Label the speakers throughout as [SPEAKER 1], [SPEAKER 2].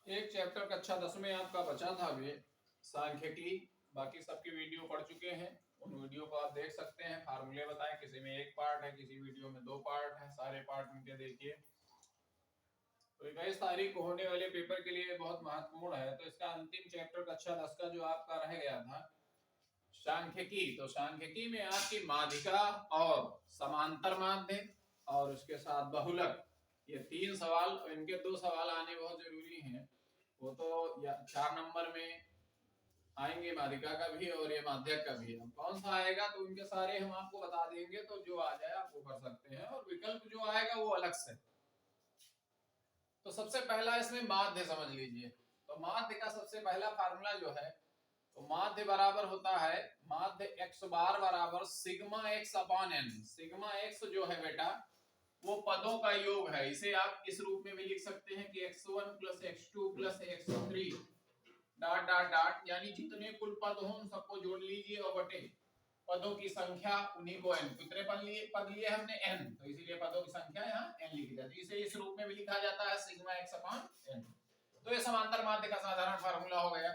[SPEAKER 1] एक चैप्टर कक्षा 10 में आपका बचा था अभी सांख्यिकी। बाकी सबकी वीडियो पढ़ चुके हैं, उन वीडियो को आप देख सकते हैं। फार्मूले बताएं, किसी में एक पार्ट है, किसी वीडियो में 2 पार्ट है, सारे पार्ट उनके देखिए। तो 21 तारीख को होने वाले पेपर के लिए बहुत महत्वपूर्ण है। तो इसका अंतिम चैप्टर कक्षा 10 का जो आपका रह गया था सांख्यिकी, तो सांख्यिकी में आपकी माध्यिका और समांतर माध्य और उसके साथ बहुलक, ये 3 सवाल, इनके 2 सवाल आने बहुत जरूरी हैं। वो तो 4 नंबर में आएंगे, माध्यिका का भी और ये माध्यक का भी। हम कौन सा आएगा तो उनके सारे हम आपको बता देंगे, तो जो आ जाए आप वो कर सकते हैं, और विकल्प जो आएगा वो अलग से। तो सबसे पहला इसमें माध्य समझ लीजिए। तो माध्य का सबसे पहला फार्मूला जो है, तो माध्य बराबर होता है, माध्य x बार बराबर sigma x upon n। Sigma x जो है बेटा वो पदों का योग है। इसे आप इस रूप में भी लिख सकते हैं कि x1 plus x2 plus x3 dot dot dot, यानी जितने कुल पद हों उन सबको जोड़ लीजिए और बटे पदों की संख्या उन्हीं को n। कितने पद लिए हमने n, तो इसीलिए पदों की संख्या यहाँ n लिखी जाती है। इसे इस रूप में भी लिखा जाता है सिग्मा x अपॉन n। तो ये समांतर माध्य का साधारण फार्मूला हो गया।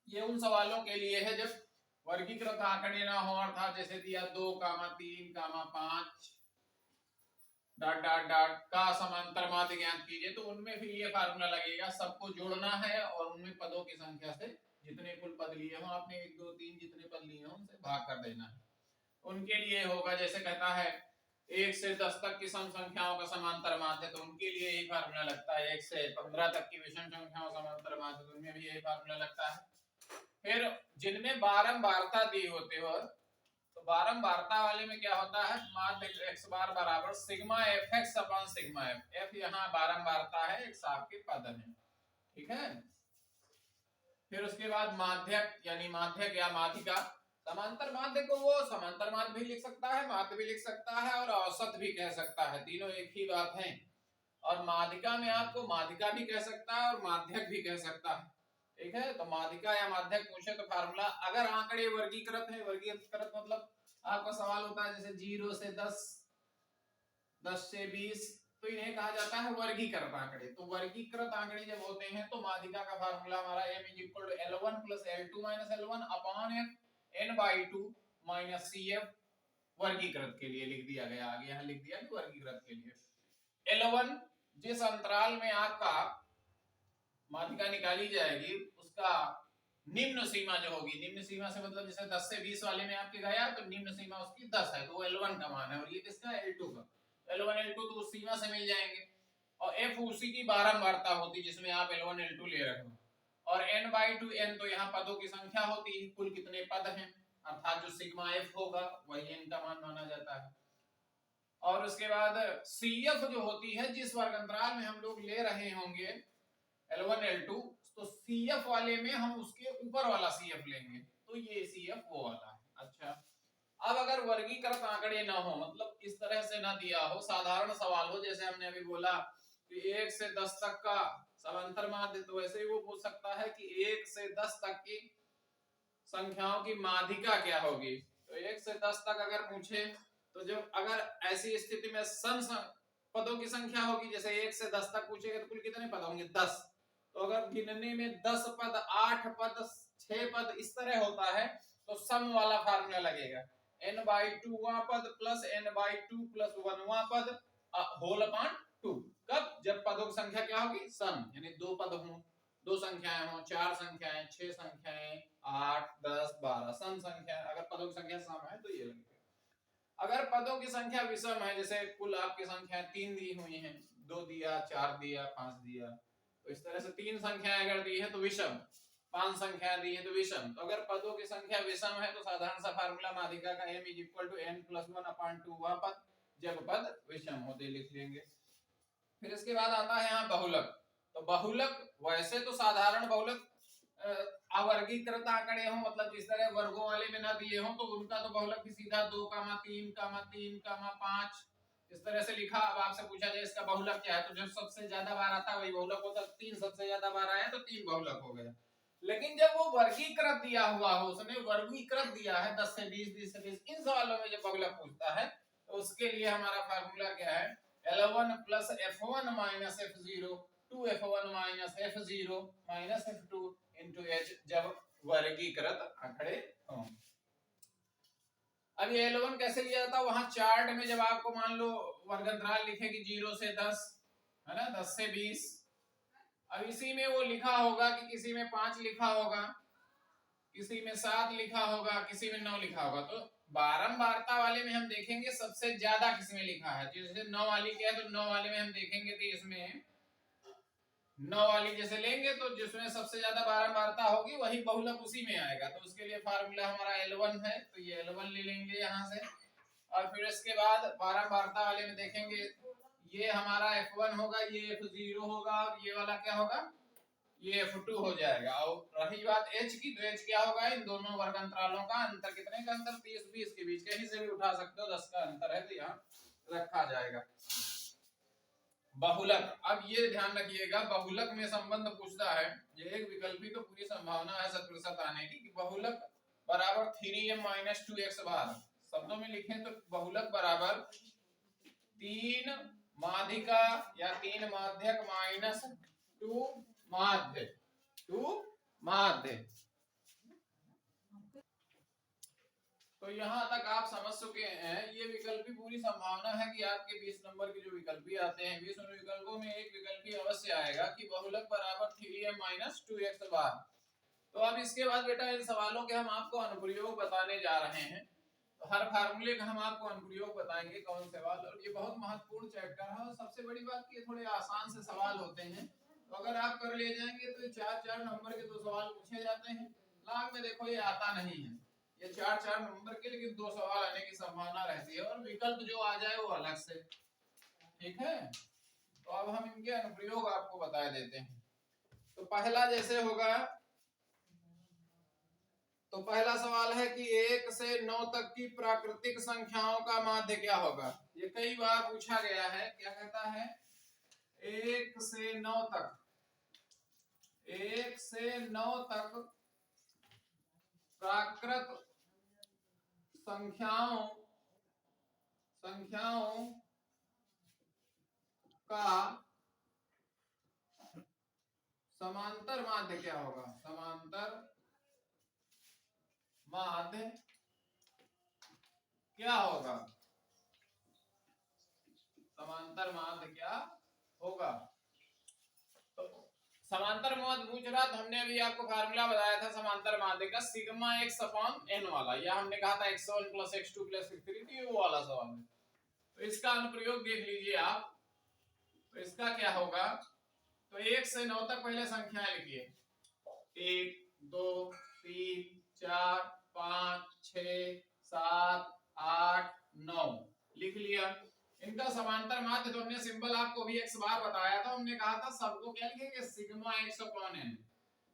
[SPEAKER 1] ये उन सवालों के लिए है जब वर्गीकृत आंकड़े ना हो, अर्थात जैसे दिया 2, 3, 5 डॉट डॉट डॉट का समांतर माध्य ज्ञात कीजिए, तो उनमें फिर ये फार्मूला लगेगा। सबको जोड़ना है और उनमें पदों की संख्या से जितने कुल पद लिए हो आपने 1, 2, 3 जितने पद लिए हो उनसे भाग कर देना है। उनके लिए होगा, जैसे कहता है 1 से 10 तक की सम संख्याओं का समांतर माध्य, तो उनके लिए यही फार्मूला लगता है। 1 से 15 तक की विषम संख्याओं का समांतर माध्य, तो उनमें भी यही फार्मूला लगता है। फिर जिनमें बारंबारता दी होते हो, तो बारंबारता वाले में क्या होता है, माध्य x बार बराबर sigma fx upon sigma f। f यहाँ बारंबारता है, x आपके पद है, ठीक है। फिर उसके बाद माध्यक यानी माध्यक या माध्यिका। समांतर माध्य को वो समांतर माध्य भी लिख सकता है, माध्य भी लिख सकता है और औसत भी कह सकता है, तीनों एक ही बात है। और माध्यिका में आपको माध्यिका भी कह सकता है और माध्यक भी कह सकता है, ठीक है। तो माध्यिका या माध्यक पूछे तो फार्मूला, अगर आंकड़े वर्गीकृत है, वर्गीकृत मतलब आपका सवाल होता है जैसे 0 से 10, 10 से 20, तो इन्हें कहा जाता है वर्गीकृत आंकड़े। तो वर्गीकृत आंकड़े जब होते हैं तो माध्यिका का फार्मूला हमारा m = L1 + L2 - L1 upon n/2 - cf। वर्गीकृत के लिए लिख दिया गया, आगे यहाँ लिख दिया कि वर्गीकृत के लिए L1 जिस अंतराल में आपका माध्यिका निकाली जाएगी उसका निम्न सीमा जो होगी, निम्न सीमा से मतलब जैसे 10 से 20 वाले में आपके गया तो निम्न सीमा उसकी 10 है, तो वो L1 का मान है। और ये किसका, L2 का। L1 L2 तो उस सीमा से मिल जाएंगे, और f उसी की बारंबारता होती जिसमें आप L1 L2 ले रहे हो, और n/2 n तो यहाँ पदों की संख्या होती है, कुल कितने पद हैं, अर्थात जो सिग्मा f होगा वही n का मान माना जाता है। और उसके बाद CF जो होती है, जिस वर्ग अंतराल में हम लोग ले रहे होंगे L1 L2, तो CF वाले में हम उसके ऊपर वाला CF लेंगे, तो ये CF वो वाला है। अच्छा, अब अगर वर्गीकृत आंकड़े ना हो, मतलब इस तरह से ना दिया हो, साधारण सवाल हो, जैसे हमने अभी बोला कि 1 से 10 तक का समांतर माध्य, तो वैसे ही वो पूछ सकता है कि 1 से 10 तक की संख्याओं की माध्यिका क्या होगी। तो 1 से 10 तक अगर पूछे तो जब अगर ऐसी स्थिति में सम पदों की संख्या होगी, जैसे 1 से 10 तक पूछेगा तो कुल कितने पद होंगे, 10। तो अगर गिनने में 10 पद, 8 पद, 6 पद इस तरह होता है तो सम वाला फार्मूला लगेगा, n/2 पद प्लस n/2 प्लस 1वां पद होल अपॉन 2। कब, जब पदों की संख्या क्या होगी, सम, यानी 2 पद हों, 2 संख्याएं हों, 4 संख्याएं, 6 संख्याएं, 8, 10, 12 सम संख्या। अगर पदों की संख्या सम है तो ये लगेगा। अगर पदों की संख्या विषम है, जैसे कुल आपकी संख्या 3 दी हुई हैं, 2 दिया, 4 दिया, 5 दिया, तो इस तरह से 3 संख्याएं अगर दी है तो विषम, 5 संख्याएं दी है तो विषम। तो अगर पदों की संख्या विषम है तो साधारण सा फार्मूला माध्यिका का m = n+1/2 पद, जब पद विषम होते लिख लेंगे। फिर इसके बाद आता है यहाँ बहुलक। तो बहुलक वैसे तो साधारण बहुलक अवर्गीकृत आंकड़े हो, मतलब जिस तरह वर्गों वाले में ना दिए हो, तो उनका तो बहुलक भी सीधा 2, 3, 3, 5 इस तरह से लिखा। अब आपसे पूछा जाए इसका बहुलक क्या है, तो जो सबसे ज्यादा बार आता है वही बहुलक होता है। 3 सबसे ज्यादा बार आया तो 3 बहुलक हो गया। लेकिन जब वो वर्गीकृत दिया हुआ हो, उसने वर्गीकृत दिया है 10 से 20, 20 से 20, इन सवालों में जब बहुलक पूछता है तो उसके लिए हमारा फार्मूला क्या है, L1 + F1 - F0 2f1 minus f0 minus f2 into h जब वर्गीकृत आंकड़े हों। अब ये L1 कैसे लिया जाता है, वहां चार्ट में जब आपको मान लो वर्गंतराल लिखे कि 0 से 10 है ना, 10 से 20, अब इसी में वो लिखा होगा कि किसी में 5 लिखा होगा, किसी में 7 लिखा होगा, किसी में 9 लिखा होगा। तो बारंबारता वाले में हम देखेंगे सबसे ज्यादा किसमें लिखा है, जैसे 9 वाली क्या है तो 9 वाले में हम देखेंगे तो इसमें 9 वाली जैसे लेंगे तो जिसमें सबसे ज्यादा बारंबारता होगी वही बहुलक उसी में आएगा। तो उसके लिए फार्मूला हमारा L1 है, तो ये L1 ले लेंगे यहाँ से। और फिर इसके बाद बारंबारता वाले में देखेंगे ये हमारा F1 होगा, ये F0 होगा, और ये वाला क्या होगा, ये F2 हो जाएगा। और रही बात H की, तो H क्या होगा, इन दोनों वर्गंतरालों का अंतर, कितने का अंतर, 30-20 के बीच, कहीं से भी उठा सकते हो, 10 का अंतर है तो यहाँ रखा जाएगा। बहुलक, अब ये ध्यान रखिएगा, बहुलक में संबंध पूछता है, ये एक विकल्पी तो पूरी संभावना है 100% आने की कि बहुलक बराबर 3m माइनस 2x बार। शब्दों में लिखें तो बहुलक बराबर 3 माध्यिका या 3 माध्यक माइनस 2 माध्य, 2 माध्य। तो यहाँ तक आप समझ चुके हैं। ये विकल्पी पूरी संभावना है कि आपके 20 नंबर के जो विकल्पी आते हैं 20 विकल्पों में एक विकल्पी अवश्य आएगा कि बहुलक बराबर 3m माइनस 2x बार। तो अब इसके बाद बेटा इन सवालों के हम आपको अनुप्रयोग बताने जा रहे हैं। तो हर फार्मूले का हम आपको अनुप्रयोग बताएंगे कौन सवाल, और ये बहुत महत्वपूर्ण चैप्टर है। और सबसे बड़ी बात कि थोड़े आसान से सवाल होते हैं, तो अगर आप कर ले जाएंगे तो 4-4 नंबर के 2 सवाल पूछे जाते हैं। लाख में देखो ये आता नहीं है, ये 4-4 नंबर के, लेकिन 2 सवाल आने की संभावना रहती है, और विकल्प जो आ जाए वो अलग से। ठीक है, तो अब हम इनके अनुप्रयोग आपको बता देते हैं। तो पहला जैसे होगा, तो पहला सवाल है कि 1 से 9 तक की प्राकृतिक संख्याओं का माध्य क्या होगा। ये कई बार पूछा गया है। क्या कहता है, 1 से 9 तक, 1 से 9 तक प्राकृत संख्याओं का समांतर माध्य क्या होगा, समांतर माध्य क्या होगा, समांतर माध्य क्या होगा। तो समांतर माध्य पूछ रहा, तो हमने अभी आपको फार्मूला बताया था समांतर माध्य का, सिग्मा x अपॉन n वाला, या हमने कहा था x1 plus x2 plus x3, तो ये वो वाला सवाल है। तो इसका अनुप्रयोग देख लीजिए आप। तो इसका क्या होगा, तो 1 से 9 तक पहले संख्याएं लिखिए, 1 2 3 4 5 6 7 8 9 लिख लिया। इनका समांतर माध्य, तो हमने सिंबल आपको भी x बार बताया था। हमने कहा था सबको क्या लिखेंगे, सिग्मा x अपॉन n,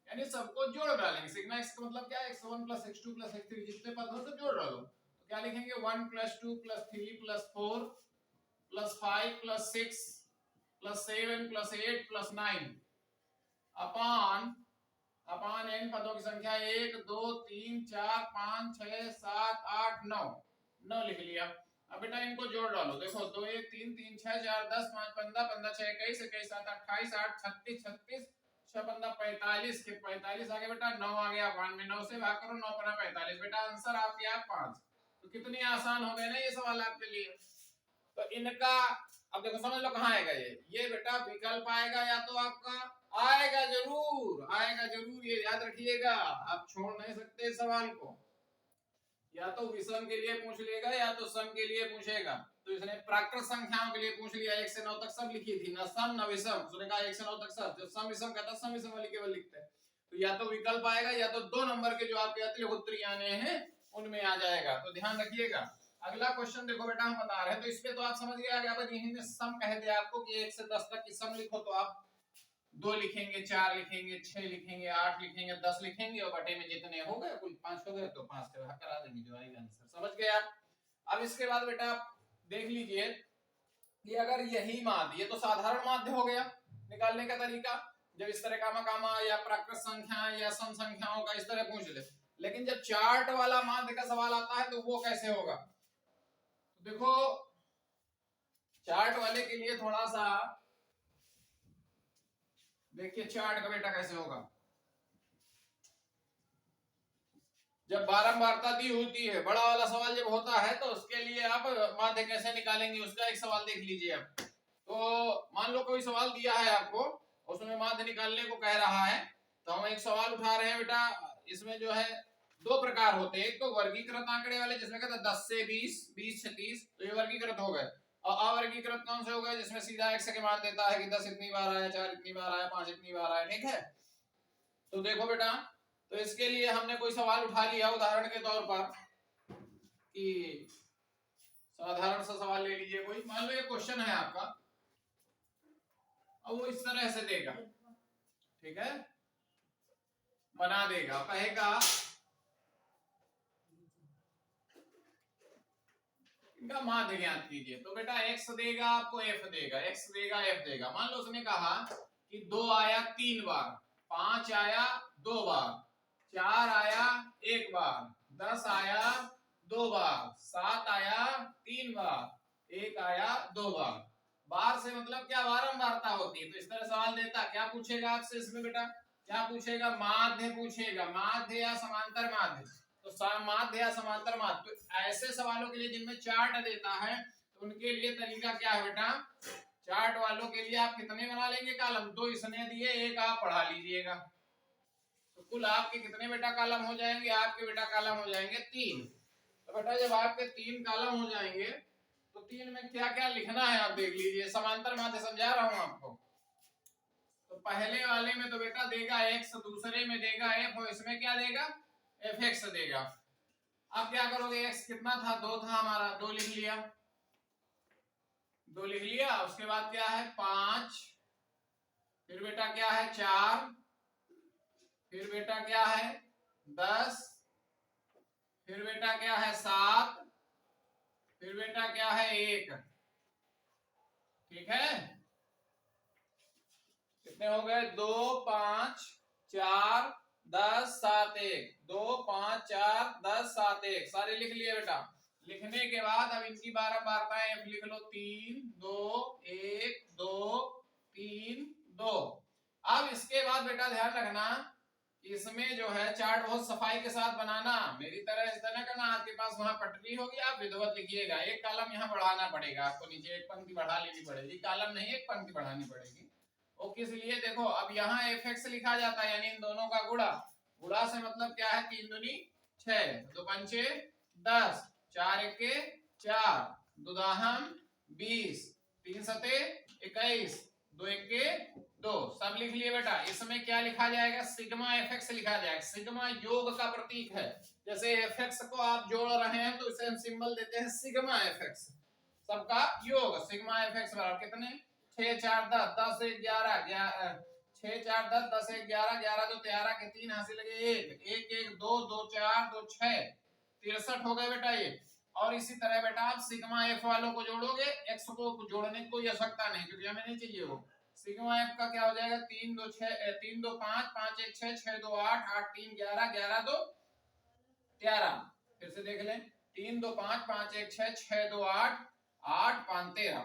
[SPEAKER 1] यानी सबको जोड़ डालेंगे। सिग्मा x का मतलब क्या है, x1 plus x2 plus x3, जितने पद हो सब जोड़ डालो। तो क्या लिखेंगे, 1 plus 2 plus 3 plus 4 plus 5 plus 6 plus 7 plus 8 plus 9 upon n पदों की संख्या 1 2 3 4 5 6 7 8 9 9 लिख लिया। अब बेटा इनको जोड़ डालो, देखो 2 1 3 3 6 4 10 5 15 15 6 21 21 7 28 8 36 36 6 15 45 के 45 आ गया बेटा, 9 आ गया 1 में 9 से भाग करो, 9 पना 45, बेटा आंसर आ गया 5। तो कितनी आसान हो गए ना ये सवाल आपके लिए। तो इनका अब देखो समझ लो कहाँ आएगा ये बेटा विकल्प आएगा, या तो आपका आएगा जरूर, ये याद रखिएगा, आप छोड़ नहीं सकते सवाल को। या तो विषम के लिए पूछ लेगा या तो सम के लिए पूछेगा। तो इसने प्राकृत संख्याओं के लिए पूछ लिया, 1 से 9 तक सब लिखी थी, न सम न विषम। उसने कहा 1 से 9 तक सब, जब सम विषम कहता सम विषम वाली केवल लिखते हैं। तो या तो विकल्प आएगा या तो 2 नंबर के जो आपके अतिरिक्त उत्तरी आने हैं उनमें आ जाएगा। तो ध्यान रखिएगा। अगला क्वेश्चन देखो बेटा, हम बता रहे हैं, तो इस पे तो आप समझ गए। अगर यहीं में सम कह दिया आपको कि 1 से 10 तक की सम लिखो, तो आप 2 लिखेंगे, 4 लिखेंगे, 6 लिखेंगे, 8 लिखेंगे, 10 लिखेंगे, और बटे में जितने हो गए, कुल 5 हो गए, तो 5 से भाग करा देंगे, जो आएगा आंसर। समझ गए आप। अब इसके बाद बेटा आप देख लीजिए कि अगर यही माध्य, ये तो साधारण माध्य हो गया निकालने का तरीका, जब इस तरह कामा या प्राकृत संख्या या सम संख्याओं का इस तरह पूछ ले। लेकिन जब चार्ट वाला माध्य का सवाल आता है तो वो कैसे होगा। तो देखो चार्ट वाले के लिए थोड़ा सा देखिए चार्ट का बेटा कैसे होगा। जब बारंबारता दी होती है, बड़ा वाला सवाल जब होता है तो उसके लिए आप माध्य कैसे निकालेंगे, उसका एक सवाल देख लीजिए आप। तो मान लो कोई सवाल दिया है आपको, उसमें माध्य निकालने को कह रहा है, तो हम एक सवाल उठा रहे हैं बेटा। इसमें जो है दो प्रकार होते हैं, एक तो वर्गीकृत आंकड़े वाले जिसमें कहते हैं 10 से 20, 20 से 30, तो ये वर्गीकृत हो गए। और अवर्गीकृत कौन से हो गए, जिसमें सीधा x के मान देता है कि 10 इतनी बार आया, 4 इतनी बार आया, 5 इतनी बार आया। ठीक है, तो देखो बेटा, तो इसके लिए हमने कोई सवाल उठा लिया उदाहरण के तौर पर कि साधारण सा सवाल ले लीजिए कोई, मान लो ये क्वेश्चन है आपका, और वो इस तरह से देगा। ठीक है, बना देगा, कहेगा इनका माध्य ज्ञात कीजिए। तो बेटा x देगा आपको, f देगा, x देगा f देगा। मान लो उसने कहा कि 2 आया 3 बार, 5 आया 2 बार, 4 आया 1 बार, 10 आया 2 बार, 7 आया 3 बार, 1 आया 2 बार। बार से मतलब क्या, बारंबारता होती है। तो इस तरह सवाल देता, क्या पूछेगा आपसे इसमें बेटा, क्या पूछेगा, माध्य पूछेगा, माध्य या समांतर माध्य। तो माध्य या समांतर माध्य, तो ऐसे सवालों के लिए जिनमें चार्ट देता है, तो उनके लिए तरीका क्या है बेटा, चार्ट वालों के लिए आप कितने बना लेंगे कॉलम, 2 इसने दिए, 1 आप पढ़ा लीजिएगा। तो कुल आपके कितने बेटा कॉलम हो जाएंगे, आपके बेटा कॉलम हो जाएंगे 3। तो बेटा जब आपके 3 कॉलम हो जाएंगे, तो 3 में क्या क्या लिखना है आप देख लीजिए। समांतर माध्य समझा रहा हूं आपको। तो पहले वाले में तो बेटा देगा x, दूसरे में देगा f, और इसमें क्या देगा, fx देगा। अब क्या करोगे, x कितना था, 2 था हमारा, 2 लिख लिया, 2 लिख लिया। उसके बाद क्या है 5, फिर बेटा क्या है 4, फिर बेटा क्या है 10, फिर बेटा क्या है 7, फिर बेटा क्या है 1। ठीक है, कितने हो गए, 2 5 4 10 7 1, 2 5 4 10 7 1, सारे लिख लिए बेटा। लिखने के बाद अब इनकी बारंबारताएं लिख लो, 3 2 1 2 3 2। अब इसके बाद बेटा ध्यान रखना, इसमें जो है चार्ट बहुत सफाई के साथ बनाना, मेरी तरह इस तरह करना। आपके पास वहां पटरी होगी, आप विधिवत लिखिएगा। एक कॉलम यहाँ बढ़ाना पड़ेगा आपको, नीचे एक पंक्ति बढ़ा लेनी पड़ेगी, कॉलम नहीं एक पंक्ति बढ़ानी पड़ेगी। वो किस लिए, देखो अब यहाँ fx लिखा जाता है, यानी इन दोनों का गुणा। गुणा से मतलब क्या है, 3 दूनी 6, 2 पंचे 10, 4 एके 4, 2 दाहम 20, 3 सते 21, 2 एके 2, सब लिख लिए बेटा। इसमें क्या लिखा जाएगा, सिग्मा fx लिखा जाएगा। सिग्मा योग का प्रतीक है, जैसे fx को आप जोड़ रहे हैं तो इसे हम सिंबल देते हैं सिग्मा fx, सबका योग। सिग्मा fx बराबर कितने, 6 4 10, 10 1 11, 6 4 10, 10 1 11, 11 2 13 के 3 हासिल लगे 1, 1 1 2 2 4 2 6, 63 हो गए बेटा ये। और इसी तरह बेटा आप सिग्मा एफ वालों को जोड़ोगे, एक्स को जोड़ने की कोई आवश्यकता नहीं, क्योंकि हमें नहीं चाहिए वो। सिग्मा एफ का क्या हो जाएगा, 3 2 6, 3 2 5, 5 1 6, 6 2 8, 8 3 11, 11 2 13। फिर से देख लें, 3 2 5, 5 1 6, 6 2 8, 8 5 13,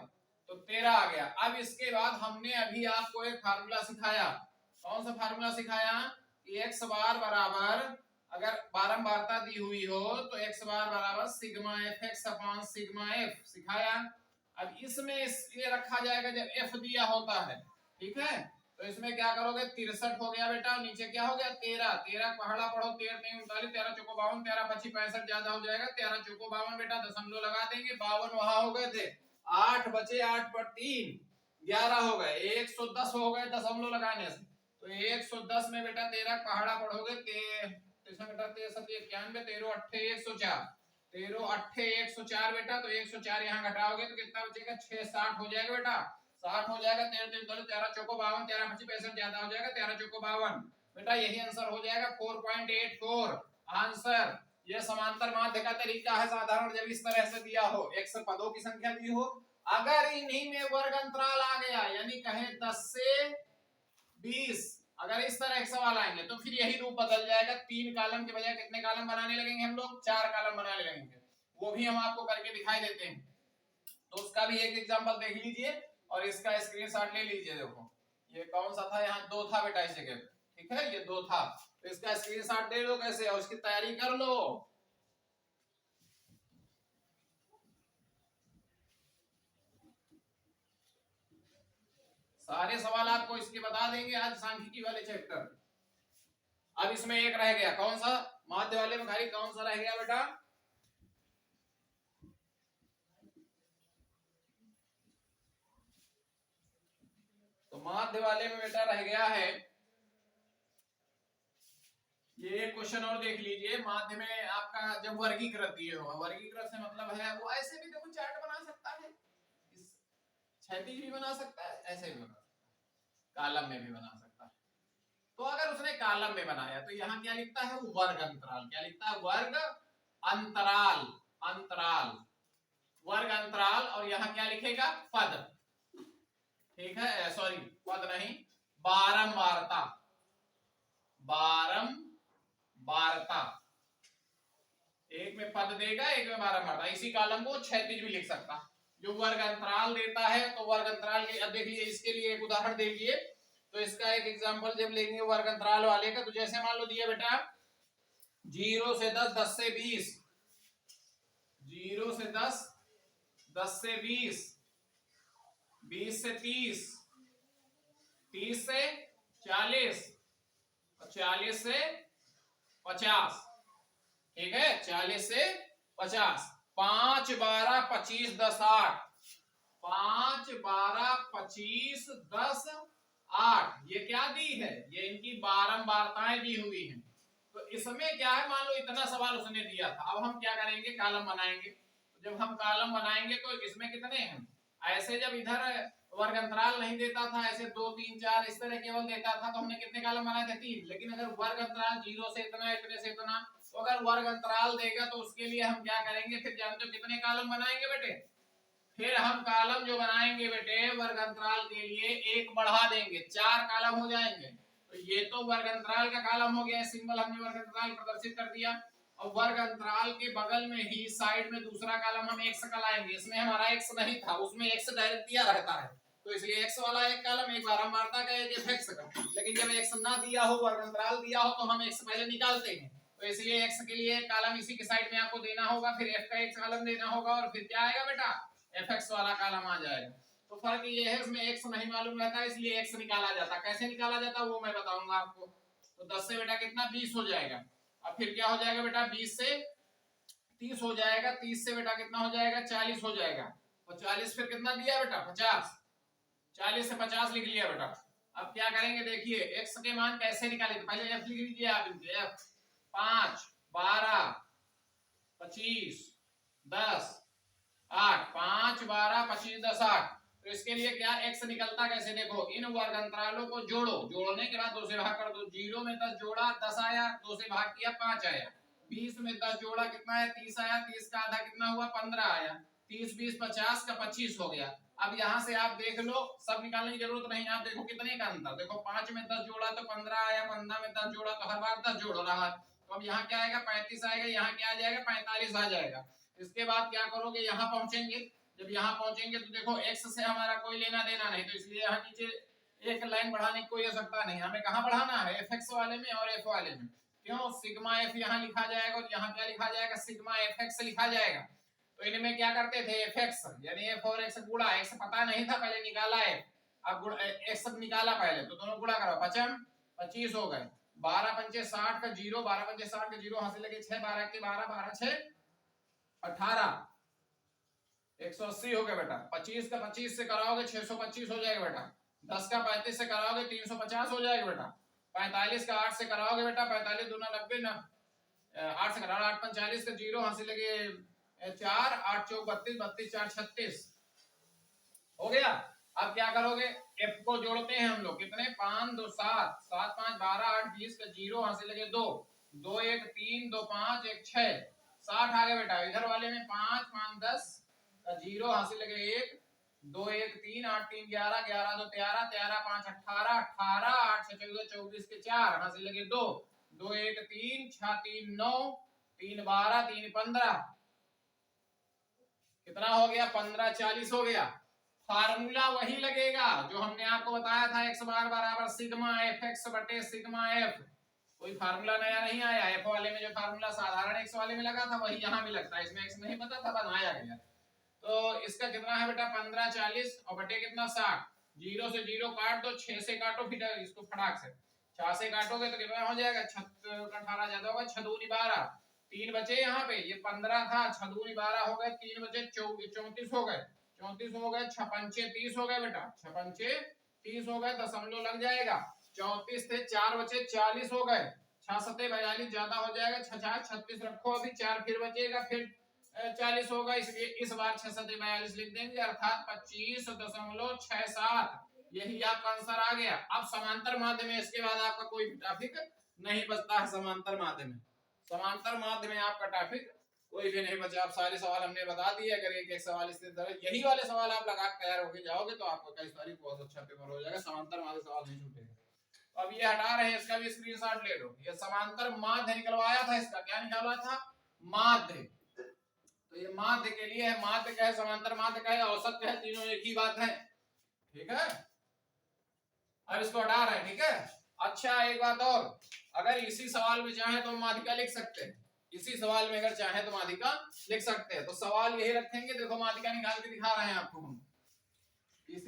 [SPEAKER 1] तो 13 आ गया। अब इसके बाद हमने अभी आपको एक फार्मूला सिखाया, कौन सा फार्मूला सिखाया, कि x बार बराबर, अगर बारंबारता दी हुई हो तो x बार बराबर sigma fx upon sigma f सिखाया। अब इसमें ये रखा जाएगा जब f दिया होता है, ठीक है। तो इसमें क्या करोगे, 63 हो गया बेटा, और नीचे क्या हो गया 13, 13 पहाड़ा पढ़ो, 13 3 39, 13 चौको 52, 13 25 65 ज्यादा हो जाएगा, 13 चौको 52 बेटा, दशमलव लगा देंगे, 52 वहां हो गए थे, 8 बचे, 8 पर 3 11 हो गए, 110 हो गए दशमलव लगाने से। तो 110 में बेटा 13 पहाड़ा पढ़ोगे, 91 13 8 104, 13 8 104 बेटा। तो 104 यहाँ घटाओगे तो कितना बचेगा, 6 60 हो जाएगा बेटा, 60 हो जाएगा, 13 3 13 चौको 52, 13 25 65 ज्यादा हो जाएगा, 13 चौको 52 बेटा, यही आंसर हो जाएगा 4.84 आंसर। ये समांतर माध्य का तरीका है साधारण, जब इस तरह से दिया हो, x पदों की संख्या दी हो, अगर इन्हीं में वर्ग अंतराल आ गया, यानी कहे 10 से 20, अगर इस तरह एक सवाल आएंगे तो फिर यही रूप बदल जाएगा। 3 कॉलम के बजाय कितने कॉलम बनाने लगेंगे हम लोग, 4 कॉलम बनाने लगेंगे, वो भी हम आपको करके दिखाई देते हैं। तो उसका भी एक एग्जांपल देख लीजिए और इसका स्क्रीनशॉट ले लीजिए। देखो ये कौन सा था, यहाँ 2 था बेटा इस जगह पे, ठीक है, ये 2 था, तो इसका स्क्रीनशॉट ले लो कैसे और उसकी तैयारी कर लो। सारे सवाल आपको इसके बता देंगे आज सांख्यिकी वाले चैप्टर। अब इसमें एक रह गया, कौन सा, माध्य वाले में खाली कौन सा रह गया बेटा, तो माध्य वाले में बेटा रह गया है ये क्वेश्चन और देख लीजिए। माध्य में आपका जब वर्गीकृत दिए हो, वर्गीकृत से मतलब है वो ऐसे भी देखो चार्ट बना सकता है, इस क्षैतिज भी बना सकता है, ऐसे भी बना सकता है, कॉलम में भी बना सकता है। तो अगर उसने कॉलम में बनाया तो यहाँ क्या लिखता है, वर्ग अंतराल, क्या लिखता है, वर्ग अंतराल, अंतराल, वर्ग अंतराल, और यहाँ क्या लिखेगा, पद, ठीक है, सॉरी पद नहीं, बारंबारता, बारंबारता, एक में पद देगा एक में बारंबारता। इसी कॉलम को क्षैतिज भी लिख सकता, जो वर्ग अंतराल देता है, तो वर्ग अंतराल के, अब देखिए इसके लिए एक उदाहरण देखिए, तो इसका एक एग्जांपल जब लेंगे वर्ग अंतराल वाले का, तो जैसे मान लो दिया बेटा 0 से 10, 10 से 20, 0 से 10, 10 से 20, 20 से 30, 30 से 40, 40 से 50, ठीक है, 40 से 50, 5 12 25 10 8, 5 12 25 10 8, ये क्या दी है, ये इनकी बारंबारताएं दी हुई हैं। तो इसमें क्या है, मान लो इतना सवाल उसने दिया था, अब हम क्या करेंगे, कॉलम बनाएंगे। तो जब हम कॉलम बनाएंगे तो इसमें कितने हैं, ऐसे जब इधर वर्ग अंतराल नहीं देता था, ऐसे 2 3 4 इस तरह केवल देता था, तो हमने कितने कॉलम बनाए थे, 3। लेकिन अगर वर्ग अंतराल 0 से इतना, इतने से इतना, तो अगर वर्ग अंतराल देगा तो उसके लिए हम क्या करेंगे, फिर जानते हो कितने कॉलम बनाएंगे बेटे, फिर हम कॉलम जो बनाएंगे बेटे वर्ग अंतराल के लिए एक बढ़ा देंगे, 4 कॉलम हो जाएंगे। तो ये तो वर्ग अंतराल का कॉलम हो गया, सिंबल हमने वर्ग अंतराल प्रदर्शित कर दिया, और वर्ग अंतराल के बगल में ही साइड में दूसरा कॉलम हम x का लाएंगे, इसमें हमारा x नहीं था, उसमें x डायरेक्ट दिया रहता है, तो इसलिए x वाला एक कॉलम, एक बारंबारता का, एक fx का। लेकिन जब x ना दिया हो, वर्ग अंतराल दिया हो, तो हम x पहले निकालते हैं, तो इसलिए x के लिए एक कॉलम इसी के साइड में आपको देना होगा, फिर f का एक कॉलम देना होगा, और फिर क्या आएगा बेटा, fx वाला कॉलम आ जाएगा। तो फर्क ये है, उसमें x नहीं मालूम रहता है, इसलिए x निकाला जाता, कैसे निकाला जाता वो मैं बताऊंगा आपको। तो 10 से बेटा कितना, 20 हो जाएगा। अब फिर क्या हो जाएगा बेटा, 20 से 30 हो जाएगा, 30 से बेटा कितना हो जाएगा, 40 हो जाएगा, और 40 फिर कितना दिया बेटा, 50, 40 से 50 लिख लिया बेटा। अब क्या करेंगे, देखिए x के मान कैसे निकाले, पहले f लिख लीजिए आप, इनके f 5 12 25 10 8, 5 12 25 10 8। तो इसके लिए क्या x निकलता कैसे, देखो इन वर्ग अंतरालों को जोड़ो, जोड़ने के बाद 2 से भाग कर दो, 0 में 10 जोड़ा 10 आया, 2 से भाग किया 5 आया, 20 में 10 जोड़ा कितना आया, 30 आया, 30 का आधा कितना हुआ, 15 आया, 30 20 50 का 25 हो गया। अब यहाँ से आप देख लो, सब निकालने की जरूरत नहीं, आप देखो कितने का अंतर, देखो 5 में 10 जोड़ा तो 15 आया, 15 में 10 जोड़ा तो हर बार 10 जोड़ रहा है, तो अब यहाँ क्या आएगा, 35 आएगा, यहाँ क्या आ जाएगा, 45 आ जाएगा। इसके बाद क्या करोगे, यहाँ पहुंचेंगे, जब यहाँ पहुंचेंगे तो देखो x से हमारा कोई लेना देना नहीं, तो इसलिए यहाँ नीचे एक लाइन बढ़ाने की कोई आवश्यकता नहीं, हमें कहाँ बढ़ाना है, fx वाले में और f वाले में। क्यों, सिग्मा f यहाँ लिखा जाएगा और यहाँ क्या लिखा जाएगा, सिग्मा fx लिखा जाएगा। तो इनमें क्या करते थे, fx यानी f और x गुणा, x पता नहीं था पहले निकाला है, अब x निकाला पहले, तो दोनों गुणा करो, 25 हो गए, 12 पंचे 60 का 0, 12 पंचे 60 का 0, हासिल लगे 6, 12 के 12, 12 6 18, 180 हो गया बेटा। 25 का 25 से कराओगे 625 हो जाएगा बेटा। 10 का 35 से कराओगे 350 हो जाएगा बेटा। 45 का 8 से कराओगे बेटा, 45 दूना 90 ना, 8 से कराओ 8 45 का 0, हासिल लगे 4, 8 चौक 32, 32 4 36 हो गया। अब क्या करोगे, f को जोड़ते हैं हम लोग, कितने, 5 2 7, 7 5 12 8 20 का 0, हासिल लगे 2, 2 1 3 2 5 1 6, 60 आ गया बेटा। इधर वाले में 5 5 10 का 0, हासिल लगे 1, 2 1 3 8 3 11, 11 2 13, 13 5 18, 18 8 6 14 24 के 4, हासिल लगे 2, 2 1 3 6 3 9, 3 12 3 15, कितना हो गया, 15 40 हो गया। फार्मूला वही लगेगा जो हमने आपको बताया था, x बार बराबर सिग्मा एफ एक्स बटे सिग्मा एफ। कोई फार्मूला नया नहीं आया, एफ वाले में जो फार्मूला साधारण x वाले में लगा था वही यहाँ भी लगता है, इसमें x नहीं पता था बनाया गया। तो इसका कितना है बेटा 15 40 और बटे कितना 60, 0 से 0 काट दो, 6 से काटो फिर इसको फटाक से, 4 से काटोगे तो कितना हो जाएगा 18 ज्यादा होगा 6 दूनी 12, 3 बचे यहाँ पे, ये 15 था 6 दूनी 12 हो गए, 3 बचे 34 हो गए, 34 हो गए, 6 पंचे 30 हो गए बेटा, 6 पंचे 30 हो गए, दशमलव लग जाएगा, 34 थे 4 बचे 40 हो गए, 6 सत्ते 42 ज्यादा हो जाएगा, 6 4 36 रखो, अभी 4 फिर बचेगा, फिर 40 होगा, इसलिए इस बार 6 सत्ते 42 लिख देंगे, अर्थात 25.67, यही आपका आंसर आ गया। अब समांतर माध्य में इसके बाद आपका कोई टॉपिक नहीं बचता है, समांतर माध्य में, समांतर माध्य में आपका टॉपिक कोई भी नहीं बचा। आप सारे सवाल हमने बता दिए, अगर एक एक सवाल इस तरह यही वाले सवाल आप लगा के तैयार होके जाओगे तो आपका 23 तारीख बहुत अच्छा पेपर हो जाएगा, समांतर माध्य सवाल नहीं छूटेगा। अब ये हटा रहे हैं, इसका भी स्क्रीनशॉट ले लो, ये समांतर माध्य निकलवाया था, इसका क्या निकाला था माध्य, तो ये माध्य के लिए है, माध्य का है, समांतर माध्य का है, औसत का है, तीनों एक ही बात है, ठीक है। अब इसको हटा रहे हैं, ठीक है। अच्छा एक बात और, अगर इसी सवाल में चाहे तो माध्यिका लिख सकते हैं, इसी सवाल में अगर चाहे तो माध्यिका लिख सकते हैं, तो सवाल यही रखेंगे, देखो माध्यिका निकाल के दिखा रहे हैं आपको हम, इसी